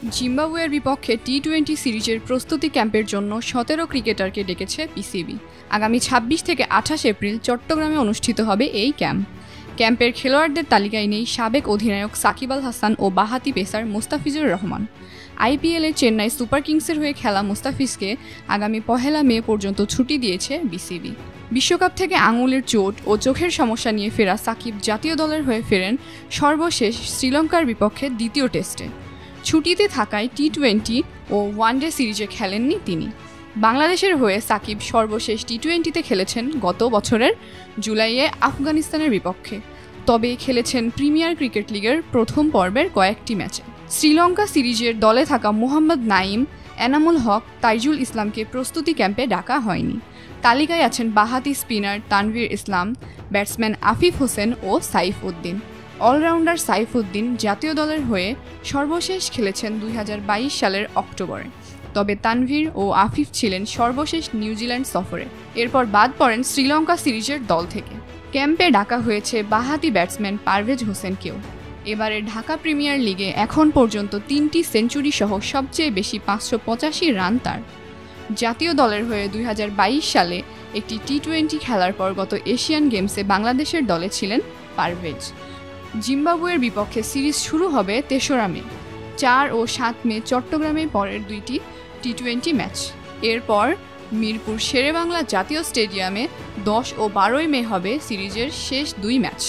জিম্বাবুয়ের বিপক্ষে টি-20 সিরিজের প্রস্তুতি ক্যাম্পের জন্য 17 ক্রিকেটারকে ডেকেছে পিসিবি। আগামী 26 থেকে 28 এপ্রিল চট্টগ্রামে অনুষ্ঠিত হবে এই ক্যাম্পের খেলোয়াড়দের তালিকায় নেই সাবেক অধিনায়ক সাকিব আল হাসান ও বাঁহাতি পেসার মোস্তাফিজুর রহমান। আইপিএলে চেন্নাই সুপার কিংসের হয়ে খেলা মোস্তাফিজকে আগামী 1 মে পর্যন্ত ছুটি দিয়েছে বিসিবি। বিশ্বকাপ থেকে আঙুলের চোট ও চোখের সমস্যা নিয়ে ফেরা সাকিব জাতীয় দলের হয়ে ফেরেন সর্বশেষ শ্রীলঙ্কার বিপক্ষে দ্বিতীয় টেস্টে। ছুটিতে থাকায় টি-20 ও ওয়ানডে সিরিজে খেলেননি তিনি। বাংলাদেশের হয়ে সাকিব সর্বশেষ টি-20তে খেলেছেন গত বছরের জুলাইয়ে আফগানিস্তানের বিপক্ষে, তবে খেলেছেন প্রিমিয়ার ক্রিকেট লিগের প্রথম পর্বের কয়েকটি ম্যাচে। শ্রীলঙ্কা সিরিজের দলে থাকা মোহাম্মদ নাইম, এনামুল হক, তাইজুল ইসলামকে প্রস্তুতি ক্যাম্পে ডাকা হয়নি। তালিকায় আছেন বাঁহাতি স্পিনার তানভীর ইসলাম, ব্যাটসম্যান আফিফ হোসেন ও সাইফ উদ্দিন। অলরাউন্ডার সাইফ উদ্দিন জাতীয় দলের হয়ে সর্বশেষ খেলেছেন 2022 সালের অক্টোবরে, তবে তানভীর ও আফিফ ছিলেন সর্বশেষ নিউজিল্যান্ড সফরে। এরপর বাদ পড়েন শ্রীলঙ্কা সিরিজের দল থেকে। ক্যাম্পে ডাকা হয়েছে বাঁহাতি ব্যাটসম্যান পারভেজ হোসেনকেও। এবারে ঢাকা প্রিমিয়ার লিগে এখন পর্যন্ত 3টি সেঞ্চুরি সহ সবচেয়ে বেশি 585 রান তার। জাতীয় দলের হয়ে 2022 সালে একটি টি-20 খেলার পর গত এশিয়ান গেমসে বাংলাদেশের দলে ছিলেন পারভেজ। জিম্বাবুয়ের বিপক্ষে সিরিজ শুরু হবে 3রা মে। 4 ও 7 মে চট্টগ্রামে পরের 2টি টি-20 ম্যাচ। এরপর মিরপুর শেরেবাংলা জাতীয় স্টেডিয়ামে 10 ও 12 মে হবে সিরিজের শেষ 2 ম্যাচ।